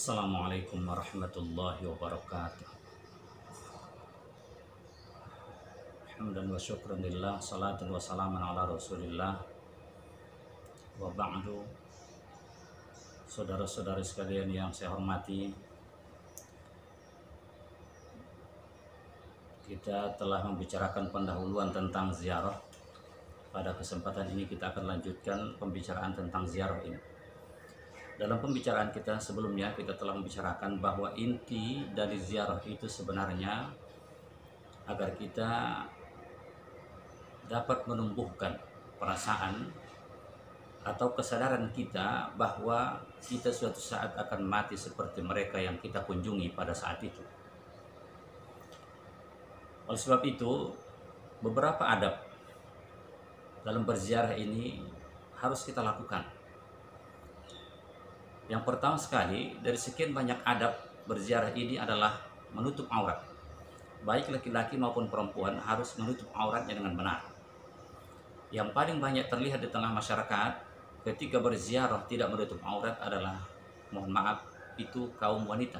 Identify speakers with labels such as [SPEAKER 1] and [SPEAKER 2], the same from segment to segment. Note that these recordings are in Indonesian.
[SPEAKER 1] Assalamualaikum warahmatullahi wabarakatuh. Hamdan wa syukran lillah, salatan wa salaman ala rasulillah. Wa ba'du. Saudara-saudari sekalian yang saya hormati, kita telah membicarakan pendahuluan tentang ziarah. Pada kesempatan ini kita akan lanjutkan pembicaraan tentang ziarah ini. Dalam pembicaraan kita sebelumnya, kita telah membicarakan bahwa inti dari ziarah itu sebenarnya agar kita dapat menumbuhkan perasaan atau kesadaran kita bahwa kita suatu saat akan mati seperti mereka yang kita kunjungi pada saat itu. Oleh sebab itu, beberapa adab dalam berziarah ini harus kita lakukan. Yang pertama sekali, dari sekian banyak adab berziarah ini adalah menutup aurat. Baik laki-laki maupun perempuan harus menutup auratnya dengan benar. Yang paling banyak terlihat di tengah masyarakat ketika berziarah tidak menutup aurat adalah, mohon maaf, itu kaum wanita.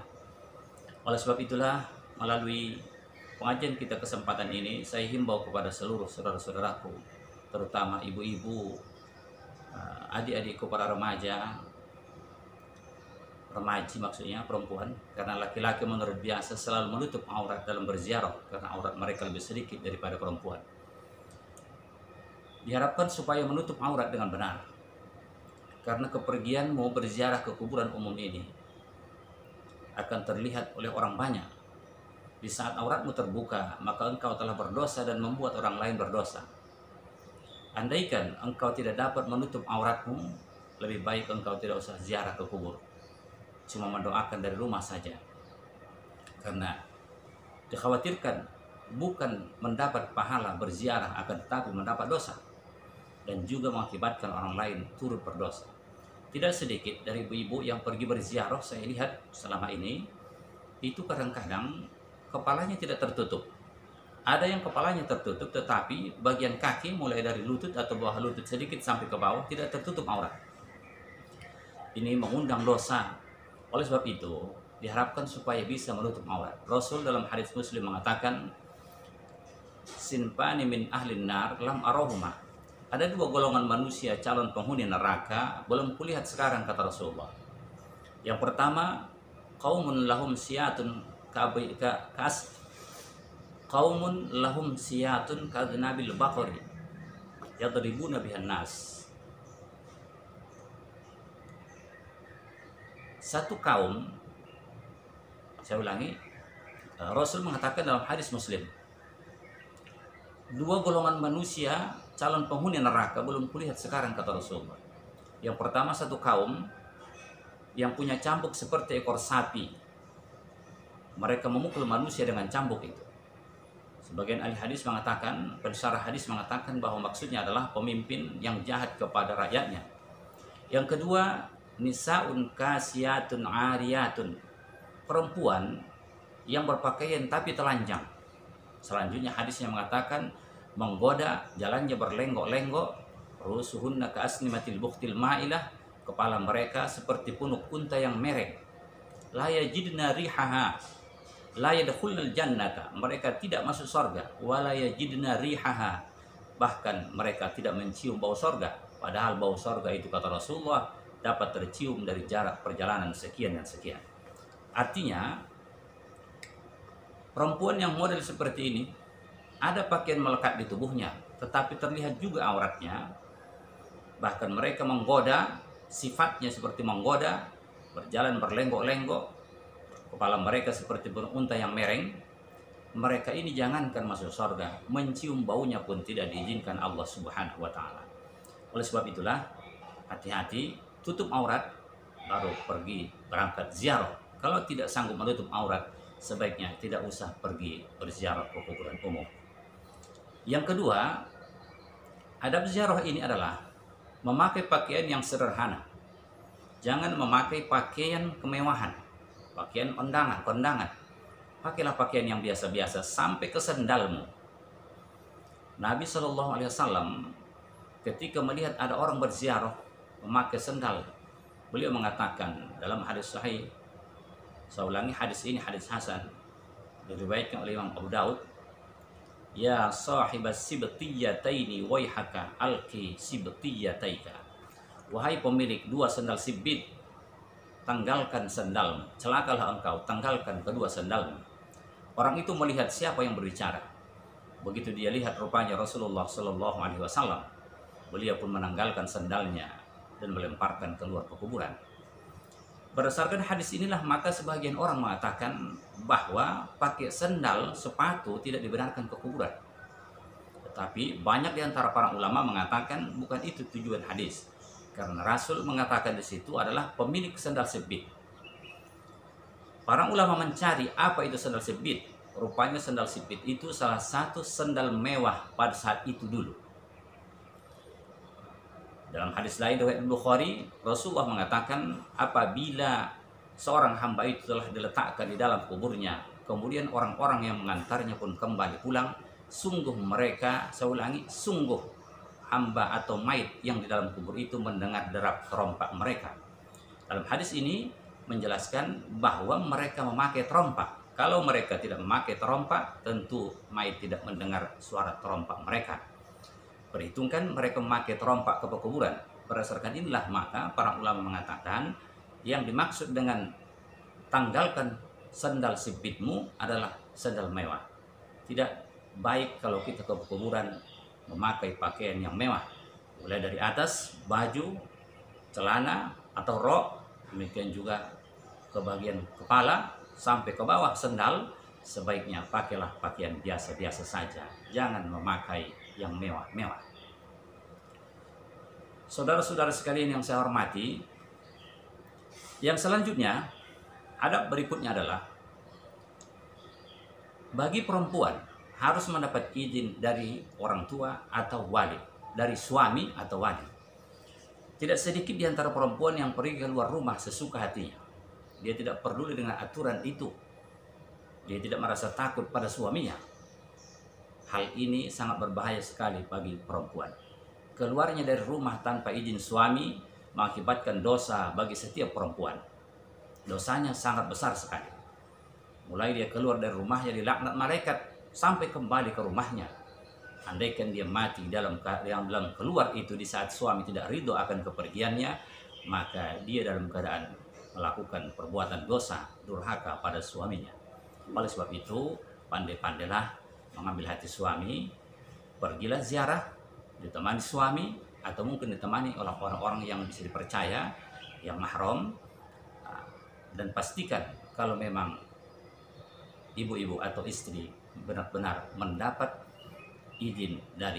[SPEAKER 1] Oleh sebab itulah, melalui pengajian kita kesempatan ini, saya himbau kepada seluruh saudara-saudaraku, terutama ibu-ibu, adik-adikku para remaji maksudnya perempuan, karena laki-laki menurut biasa selalu menutup aurat dalam berziarah karena aurat mereka lebih sedikit daripada perempuan. Diharapkan supaya menutup aurat dengan benar, karena kepergianmu berziarah ke kuburan umum ini akan terlihat oleh orang banyak. Di saat auratmu terbuka, maka engkau telah berdosa dan membuat orang lain berdosa. Andaikan engkau tidak dapat menutup auratmu, lebih baik engkau tidak usah ziarah ke kubur, cuma mendoakan dari rumah saja. Karena dikhawatirkan bukan mendapat pahala berziarah, akan tetapi mendapat dosa dan juga mengakibatkan orang lain turut berdosa. Tidak sedikit dari ibu-ibu yang pergi berziarah, saya lihat selama ini, itu kadang-kadang kepalanya tidak tertutup. Ada yang kepalanya tertutup, tetapi bagian kaki mulai dari lutut atau bawah lutut sedikit sampai ke bawah tidak tertutup aurat. Ini mengundang dosa. Oleh sebab itu, diharapkan supaya bisa menutup aurat. Rasul dalam hadis Muslim mengatakan, sinfani min ahlin nar lam arahuma. Ada dua golongan manusia calon penghuni neraka, belum kulihat sekarang, kata Rasulullah. Yang pertama, qaumun lahum siyatun qaumun lahum siyatun kadnabil baqari yadribuna bihan nas. Satu kaum, saya ulangi, Rasul mengatakan dalam hadis Muslim, dua golongan manusia calon penghuni neraka belum kulihat sekarang, kata Rasulullah. Yang pertama, satu kaum yang punya cambuk seperti ekor sapi. Mereka memukul manusia dengan cambuk itu. Sebagian ahli hadis mengatakan, pensyarah hadis mengatakan bahwa maksudnya adalah pemimpin yang jahat kepada rakyatnya. Yang kedua, nisaun kasiyatun ariyatun, perempuan yang berpakaian tapi telanjang. Selanjutnya hadisnya mengatakan, menggoda, jalannya berlenggok-lenggok, rusuhunna ka'asnimatil bukhtil ma'ilah, kepala mereka seperti punuk unta yang mereng. La yajidna rihaha, la yadkhulnal jannata, mereka tidak masuk surga. Wa la yajidna rihaha, bahkan mereka tidak mencium bau surga. Padahal bau surga itu, kata Rasulullah, dapat tercium dari jarak perjalanan sekian dan sekian. Artinya, perempuan yang model seperti ini, ada pakaian melekat di tubuhnya, tetapi terlihat juga auratnya. Bahkan mereka menggoda, sifatnya seperti menggoda, berjalan berlenggok-lenggok, kepala mereka seperti burung unta yang mereng. Mereka ini jangankan masuk surga, mencium baunya pun tidak diizinkan Allah Subhanahu wa Ta'ala. Oleh sebab itulah, hati-hati, tutup aurat, baru pergi berangkat ziarah. Kalau tidak sanggup menutup aurat, sebaiknya tidak usah pergi berziarah ke kuburan umum. Yang kedua, adab ziarah ini adalah memakai pakaian yang sederhana. Jangan memakai pakaian kemewahan, pakaian kondangan. Pakailah pakaian yang biasa-biasa sampai ke sendalmu. Nabi SAW ketika melihat ada orang berziarah memakai sendal, beliau mengatakan dalam hadis sahih, Saya ulangi, hadis ini hadis hasan, diriwayatkan oleh Imam Abu Daud. Ya sahibas sibtiyataini waihaka alqi sibtiyataika. Wahai pemilik dua sendal sibit, tanggalkan sendalmu, celakalah engkau, tanggalkan kedua sendalmu. Orang itu melihat siapa yang berbicara. Begitu dia lihat rupanya Rasulullah Shallallahu Alaihi Wasallam, beliau pun menanggalkan sendalnya dan melemparkan keluar ke kuburan. Berdasarkan hadis inilah maka sebagian orang mengatakan bahwa pakai sendal sepatu tidak dibenarkan ke kuburan. Tetapi banyak di antara para ulama mengatakan bukan itu tujuan hadis. Karena Rasul mengatakan di situ adalah pemilik sendal sebit. Para ulama mencari apa itu sendal sebit. Rupanya sendal sebit itu salah satu sendal mewah pada saat itu dulu. Dalam hadis lain riwayat Bukhari, Rasulullah mengatakan apabila seorang hamba itu telah diletakkan di dalam kuburnya, kemudian orang-orang yang mengantarnya pun kembali pulang, sungguh mereka, saya ulangi, sungguh hamba atau mayit yang di dalam kubur itu mendengar derap terompak mereka. Dalam hadis ini menjelaskan bahwa mereka memakai terompak. Kalau mereka tidak memakai terompak, tentu mayit tidak mendengar suara terompak mereka. Perhitungkan mereka memakai terompak ke pekuburan. Berdasarkan inilah maka para ulama mengatakan yang dimaksud dengan tanggalkan sendal sibitmu adalah sendal mewah. Tidak baik kalau kita ke pekuburan memakai pakaian yang mewah, mulai dari atas baju, celana atau rok, demikian juga ke bagian kepala sampai ke bawah sendal. Sebaiknya pakailah pakaian biasa-biasa saja, jangan memakai yang mewah-mewah. Saudara-saudara sekalian yang saya hormati, yang selanjutnya, adab berikutnya adalah bagi perempuan harus mendapat izin dari orang tua atau wali, dari suami atau wali. Tidak sedikit di antara perempuan yang pergi keluar rumah sesuka hatinya. Dia tidak peduli dengan aturan itu. Dia tidak merasa takut pada suaminya. Hal ini sangat berbahaya sekali bagi perempuan. Keluarnya dari rumah tanpa izin suami mengakibatkan dosa bagi setiap perempuan. Dosanya sangat besar sekali. Mulai dia keluar dari rumahnya dilaknat malaikat sampai kembali ke rumahnya. Andaikan dia mati dalam keluar itu di saat suami tidak ridho akan kepergiannya, maka dia dalam keadaan melakukan perbuatan dosa durhaka pada suaminya. Oleh sebab itu, pandai-pandailah mengambil hati suami, pergilah ziarah, ditemani suami, atau mungkin ditemani oleh orang-orang yang bisa dipercaya, yang mahram, dan pastikan kalau memang ibu-ibu atau istri benar-benar mendapat izin dari